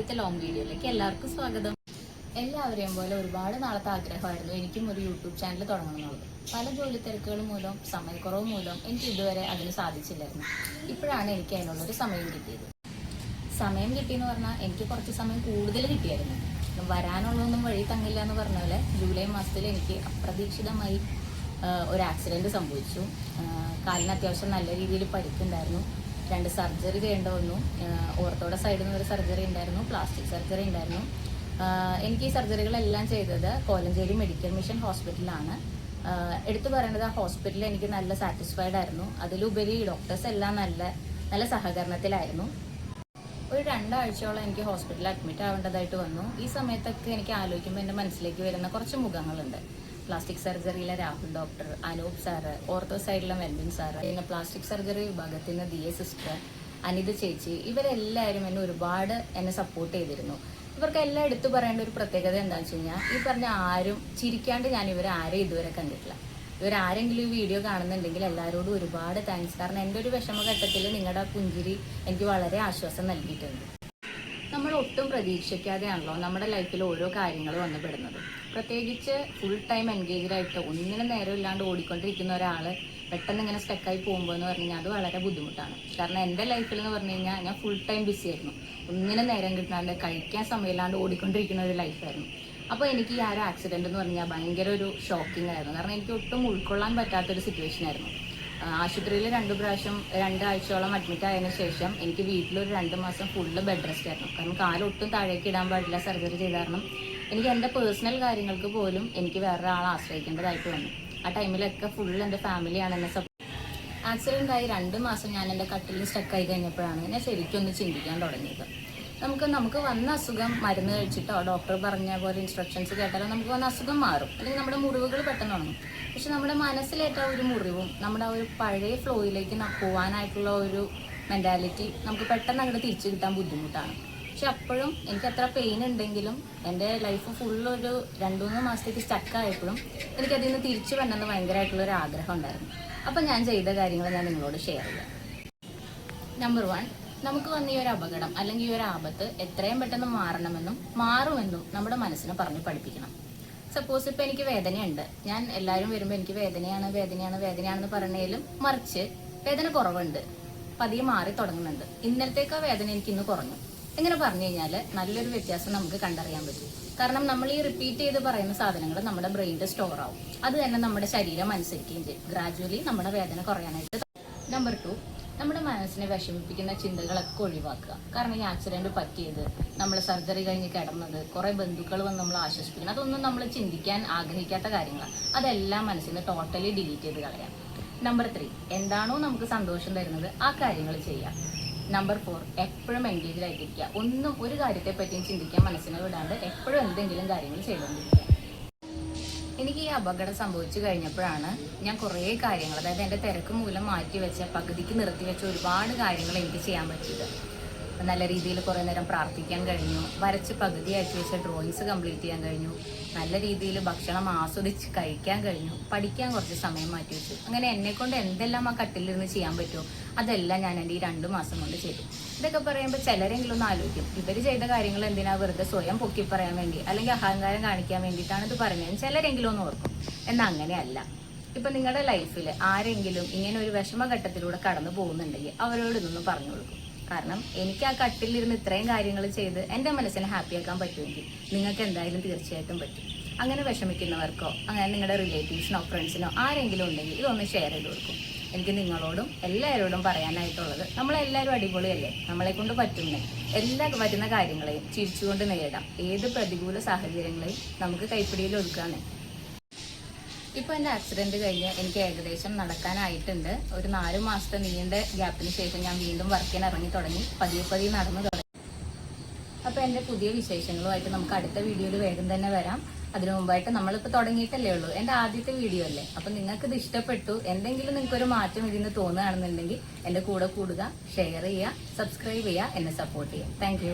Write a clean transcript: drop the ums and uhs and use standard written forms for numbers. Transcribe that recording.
ആദ്യത്തെ ലോങ് വീഡിയോയിലേക്ക് എല്ലാവർക്കും സ്വാഗതം. എല്ലാവരെയും പോലെ ഒരുപാട് നാളത്തെ ആഗ്രഹമായിരുന്നു എനിക്കും ഒരു യൂട്യൂബ് ചാനൽ തുടങ്ങണമെന്നുള്ളത്. പല ജോലി തിരക്കുകൾ മൂലം സമയക്കുറവ് മൂലം എനിക്ക് ഇതുവരെ അതിന് സാധിച്ചില്ലായിരുന്നു. ഇപ്പോഴാണ് എനിക്ക് അതിനുള്ളൊരു സമയം കിട്ടിയത്. സമയം കിട്ടിയെന്ന് പറഞ്ഞാൽ എനിക്ക് കുറച്ച് സമയം കൂടുതൽ കിട്ടിയായിരുന്നു. വരാനുള്ളതൊന്നും വഴി തങ്ങില്ല എന്ന് പറഞ്ഞ പോലെ ജൂലൈ മാസത്തിൽ എനിക്ക് അപ്രതീക്ഷിതമായി ഒരു ആക്സിഡൻറ്റ് സംഭവിച്ചു. കാലിന് അത്യാവശ്യം നല്ല രീതിയിൽ പരിക്കുണ്ടായിരുന്നു. 2 സർജറി ചെയ്യേണ്ട വന്നു. ഓർത്തോയുടെ സൈഡിൽ നിന്ന് ഒരു സർജറി ഉണ്ടായിരുന്നു, പ്ലാസ്റ്റിക് സർജറി ഉണ്ടായിരുന്നു. എനിക്ക് ഈ സർജറികളെല്ലാം ചെയ്തത് കോലഞ്ചേരി മെഡിക്കൽ മിഷൻ ഹോസ്പിറ്റലാണ്. എടുത്തു പറയേണ്ടത് ആ ഹോസ്പിറ്റലിൽ എനിക്ക് നല്ല സാറ്റിസ്ഫൈഡ് ആയിരുന്നു. അതിലുപരി ഡോക്ടേഴ്സ് എല്ലാം നല്ല സഹകരണത്തിലായിരുന്നു. ഒരു 2 ആഴ്ചയോളം എനിക്ക് ഹോസ്പിറ്റലിൽ അഡ്മിറ്റ് ആവേണ്ടതായിട്ട് വന്നു. ഈ സമയത്തൊക്കെ എനിക്ക് ആലോചിക്കുമ്പോൾ എൻ്റെ മനസ്സിലേക്ക് വരുന്ന കുറച്ച് മുഖങ്ങളുണ്ട്. പ്ലാസ്റ്റിക് സർജറിയിലെ Rahul doctor, Anoop sir, ortho സൈഡിലെ മെൽവിൻ സാറ്, പിന്നെ പ്ലാസ്റ്റിക് സർജറി വിഭാഗത്തിൽ നിന്ന് ദിയ സിസ്റ്റർ, അനിത ചേച്ചി, ഇവരെല്ലാവരും എന്നെ സപ്പോർട്ട് ചെയ്തിരുന്നു. ഇവർക്കെല്ലാം എടുത്തു പറയേണ്ട ഒരു പ്രത്യേകത എന്താണെന്ന് വെച്ച് കഴിഞ്ഞാൽ, ഈ പറഞ്ഞ ആരും ചിരിക്കാണ്ട് ഞാൻ ഇവരാരെയും ഇതുവരെ കണ്ടിട്ടില്ല. ഇവരാരെങ്കിലും ഈ വീഡിയോ കാണുന്നുണ്ടെങ്കിൽ എല്ലാവരോടും ഒരുപാട് താങ്ക്സ്. കാരണം എൻ്റെ ഒരു വിഷമഘട്ടത്തിൽ നിങ്ങളുടെ പുഞ്ചിരി എനിക്ക് വളരെ ആശ്വാസം നൽകിയിട്ടുണ്ട്. നമ്മൾ ഒട്ടും പ്രതീക്ഷിക്കാതെയാണല്ലോ നമ്മുടെ ലൈഫിൽ ഓരോ കാര്യങ്ങൾ വന്നുപെടുന്നത്. പ്രത്യേകിച്ച് ഫുൾ ടൈം എൻഗേജ്ഡ് ആയിട്ട് ഒന്നിനും നേരം ഇല്ലാണ്ട് ഓടിക്കൊണ്ടിരിക്കുന്ന ഒരാൾ പെട്ടെന്ന് ഇങ്ങനെ സ്റ്റക്കായി പോകുമ്പോൾ എന്ന് പറഞ്ഞു കഴിഞ്ഞാൽ അത് വളരെ ബുദ്ധിമുട്ടാണ്. കാരണം എൻ്റെ ലൈഫിൽ എന്ന് പറഞ്ഞു കഴിഞ്ഞാൽ ഞാൻ ഫുൾ ടൈം ബിസി ആയിരുന്നു. ഒന്നിനും നേരം കിട്ടാണ്ട് കഴിക്കാൻ സമയമില്ലാണ്ട് ഓടിക്കൊണ്ടിരിക്കുന്ന ഒരു ലൈഫായിരുന്നു. അപ്പോൾ എനിക്ക് ഈ ഒരു ആക്സിഡൻറ്റ് എന്ന് പറഞ്ഞാൽ ഭയങ്കര ഒരു ഷോക്കിംഗ് ആയിരുന്നു. കാരണം എനിക്ക് ഒട്ടും ഉൾക്കൊള്ളാൻ പറ്റാത്തൊരു സിറ്റുവേഷൻ ആയിരുന്നു. ആശുപത്രിയിൽ 2 പ്രാവശ്യം 2 ആഴ്ചയോളം അഡ്മിറ്റ് ആയതിനു ശേഷം എനിക്ക് വീട്ടിലൊരു 2 മാസം ഫുള്ള് ബെഡ് റെസ്റ്റ് ആയിരുന്നു. കാരണം കാലൊട്ടും താഴേക്ക് ഇടാൻ പാടില്ല, സർജറി ചെയ്ത കാരണം എനിക്ക് എൻ്റെ പേഴ്സണൽ കാര്യങ്ങൾക്ക് പോലും എനിക്ക് വേറൊരാളെ ആശ്രയിക്കേണ്ടതായിട്ട് വന്നു. ആ ടൈമിലൊക്കെ ഫുള്ള് എൻ്റെ ഫാമിലിയാണ് എന്നെ ആക്സിഡൻ്റ് ആയി 2 മാസം ഞാൻ എൻ്റെ കട്ടിലിൽ സ്റ്റക്കായി കഴിഞ്ഞപ്പോഴാണ് ഞാൻ ശരിക്കും ഒന്ന് ചിന്തിക്കാൻ തുടങ്ങിയത്. നമുക്ക് വന്ന അസുഖം മരുന്ന് കഴിച്ചിട്ടോ ഡോക്ടർ പറഞ്ഞ പോലെ ഇൻസ്ട്രക്ഷൻസ് കേട്ടാലോ നമുക്ക് വന്ന അസുഖം മാറും, അല്ലെങ്കിൽ നമ്മുടെ മുറിവുകൾ പെട്ടെന്ന് ഉണങ്ങും. പക്ഷെ നമ്മുടെ മനസ്സിലേറ്റ ഒരു മുറിവും നമ്മുടെ ഒരു പഴയ ഫ്ലോയിലേക്ക് പോകാനായിട്ടുള്ള ഒരു മെൻറ്റാലിറ്റി നമുക്ക് പെട്ടെന്ന് അങ്ങോട്ട് തിരിച്ചു കിട്ടാൻ ബുദ്ധിമുട്ടാണ്. പക്ഷെ അപ്പോഴും എനിക്ക് അത്ര പെയിൻ ഉണ്ടെങ്കിലും എൻ്റെ ലൈഫ് ഫുള്ളൊരു 2-3 മാസത്തേക്ക് സ്റ്റക്കായപ്പോഴും എനിക്കതിൽ നിന്ന് തിരിച്ചു വരണമെന്ന് ഭയങ്കരമായിട്ടുള്ളൊരു ആഗ്രഹം ഉണ്ടായിരുന്നു. അപ്പം ഞാൻ ചെയ്ത കാര്യങ്ങൾ ഞാൻ നിങ്ങളോട് ഷെയർ ചെയ്യാം. നമ്പർ 1, നമുക്ക് വന്ന ഈ ഒരു അപകടം അല്ലെങ്കിൽ ഈ ഒരു ആപത്ത് എത്രയും പെട്ടെന്ന് മാറുമെന്നും നമ്മുടെ മനസ്സിനെ പറഞ്ഞ് പഠിപ്പിക്കണം. സപ്പോസ് ഇപ്പം എനിക്ക് വേദനയുണ്ട്, ഞാൻ എല്ലാവരും വരുമ്പോൾ എനിക്ക് വേദനയാണെന്ന് പറഞ്ഞാലും മറിച്ച് വേദന കുറവുണ്ട്, പതിയെ മാറി തുടങ്ങുന്നുണ്ട്, ഇന്നലത്തേക്കാ വേദന എനിക്ക് ഇന്ന് കുറഞ്ഞു, ഇങ്ങനെ പറഞ്ഞു കഴിഞ്ഞാൽ നല്ലൊരു വ്യത്യാസം നമുക്ക് കണ്ടറിയാൻ പറ്റും. കാരണം നമ്മൾ ഈ റിപ്പീറ്റ് ചെയ്ത് പറയുന്ന സാധനങ്ങൾ നമ്മുടെ ബ്രെയിനിൽ സ്റ്റോർ ആവും. അത് തന്നെ നമ്മുടെ ശരീരം അനുസരിക്കുകയും ചെയ്യും. ഗ്രാജുവലി നമ്മുടെ വേദന കുറയാനായിട്ട്. നമ്പർ 2, നമ്മുടെ മനസ്സിനെ വിഷമിപ്പിക്കുന്ന ചിന്തകളൊക്കെ ഒഴിവാക്കുക. കാരണം ഈ ആക്സിഡന്റ് പറ്റിയത്, നമ്മൾ സർജറി കഴിഞ്ഞ് കിടന്നത്, കുറെ ബന്ധുക്കൾ വന്ന് നമ്മൾ ആശ്വസിപ്പിക്കുന്നത്, അതൊന്നും നമ്മൾ ചിന്തിക്കാൻ ആഗ്രഹിക്കാത്ത കാര്യങ്ങളാണ്. അതെല്ലാം മനസ്സിൽ നിന്ന് ടോട്ടലി ഡിലീറ്റ് ചെയ്ത് കളയാം. നമ്പർ 3, എന്താണോ നമുക്ക് സന്തോഷം തരുന്നത് ആ കാര്യങ്ങൾ ചെയ്യാം. നമ്പർ 4, എപ്പോഴും എൻഗേജ്ഡ് ആയിട്ടിരിക്കുക. ഒരു കാര്യത്തെ പറ്റിയും ചിന്തിക്കാൻ മനസ്സിനെ വിടാണ്ട് എപ്പോഴും എന്തെങ്കിലും കാര്യങ്ങൾ ചെയ്തുകൊണ്ടിരിക്കുക. എനിക്ക് ഈ അപകടം സംഭവിച്ചു കഴിഞ്ഞപ്പോഴാണ് ഞാൻ കുറേ കാര്യങ്ങൾ, അതായത് എൻ്റെ തിരക്ക് മൂലം പകുതിക്ക് നിർത്തിവെച്ച ഒരുപാട് കാര്യങ്ങൾ എനിക്ക് ചെയ്യാൻ പറ്റിയത്. നല്ല രീതിയിൽ കുറേ നേരം പ്രാർത്ഥിക്കാൻ കഴിഞ്ഞു, വരച്ച് പകുതിയാക്കി വെച്ച ഡ്രോയിങ്സ് കംപ്ലീറ്റ് ചെയ്യാൻ കഴിഞ്ഞു, നല്ല രീതിയിൽ ഭക്ഷണം ആസ്വദിച്ച് കഴിക്കാൻ കഴിഞ്ഞു, പഠിക്കാൻ കുറച്ച് സമയം മാറ്റി വെച്ചു. അങ്ങനെ എന്നെക്കൊണ്ട് എന്തെല്ലാം ആ കട്ടിലിരുന്ന് ചെയ്യാൻ പറ്റുമോ അതെല്ലാം ഞാൻ എൻ്റെ ഈ 2 മാസം കൊണ്ട് ചെയ്തു. ഇതൊക്കെ പറയുമ്പോൾ ചിലരെങ്കിലും ഒന്ന് ആലോചിക്കും, ഇവർ ചെയ്ത കാര്യങ്ങൾ എന്തിനാ വെറുതെ സ്വയം പൊക്കി പറയാൻ വേണ്ടി അല്ലെങ്കിൽ അഹങ്കാരം കാണിക്കാൻ വേണ്ടിയിട്ടാണ് ഇത് പറയുന്നത് ചിലരെങ്കിലും ഒന്ന് ഓർക്കും. എന്നാൽ അങ്ങനെയല്ല. ഇപ്പം നിങ്ങളുടെ ലൈഫിൽ ആരെങ്കിലും ഇങ്ങനെ ഒരു വിഷമഘട്ടത്തിലൂടെ കടന്നു പോകുന്നുണ്ടെങ്കിൽ അവരോട് ഇതൊന്ന് പറഞ്ഞു കൊടുക്കും. കാരണം എനിക്ക് ആ കട്ടിലിരുന്ന് ഇത്രയും കാര്യങ്ങൾ ചെയ്ത് എൻ്റെ മനസ്സിനെ ഹാപ്പിയാക്കാൻ പറ്റുമെങ്കിൽ നിങ്ങൾക്ക് എന്തായാലും തീർച്ചയായിട്ടും പറ്റും. അങ്ങനെ വിഷമിക്കുന്നവർക്കോ അങ്ങനെ നിങ്ങളുടെ റിലേറ്റീവ്സിനോ ഫ്രണ്ട്സിനോ ആരെങ്കിലും ഉണ്ടെങ്കിൽ ഇതൊന്ന് ഷെയർ ചെയ്ത് കൊടുക്കും. എനിക്ക് നിങ്ങളോടും എല്ലാവരോടും പറയാനായിട്ടുള്ളത്, നമ്മളെല്ലാവരും അടിപൊളിയല്ലേ, നമ്മളെ കൊണ്ട് വരുന്ന കാര്യങ്ങളെയും ചിരിച്ചുകൊണ്ട് നേരിടാം. ഏത് പ്രതികൂല സാഹചര്യങ്ങളെയും നമുക്ക് കൈപ്പിടിയിൽ ഒതുക്കാണ്. ഇപ്പോൾ എൻ്റെ ആക്സിഡൻറ്റ് കഴിഞ്ഞ് എനിക്ക് ഏകദേശം നടക്കാനായിട്ടുണ്ട്. ഒരു 4 മാസത്തെ നീണ്ട ഗ്യാപ്പിന് ശേഷം ഞാൻ വീണ്ടും വർക്കിന് ഇറങ്ങി തുടങ്ങി, പതിയെ നടന്നു തുടങ്ങി. അപ്പോൾ എൻ്റെ പുതിയ വിശേഷങ്ങളുമായിട്ട് നമുക്ക് അടുത്ത വീഡിയോയിൽ വേഗം തന്നെ വരാം. അതിനു മുമ്പായിട്ട് നമ്മളിപ്പോൾ തുടങ്ങിയിട്ടല്ലേ ഉള്ളൂ, എൻ്റെ ആദ്യത്തെ വീഡിയോ അല്ലേ. അപ്പം നിങ്ങൾക്കിത് ഇഷ്ടപ്പെട്ടു, എന്തെങ്കിലും നിങ്ങൾക്കൊരു മാറ്റം ഇതിന് തോന്നുകയാണെന്നുണ്ടെങ്കിൽ എൻ്റെ കൂടെ കൂടുക, ഷെയർ ചെയ്യുക, സബ്സ്ക്രൈബ് ചെയ്യുക, എന്നെ സപ്പോർട്ട് ചെയ്യുക. താങ്ക്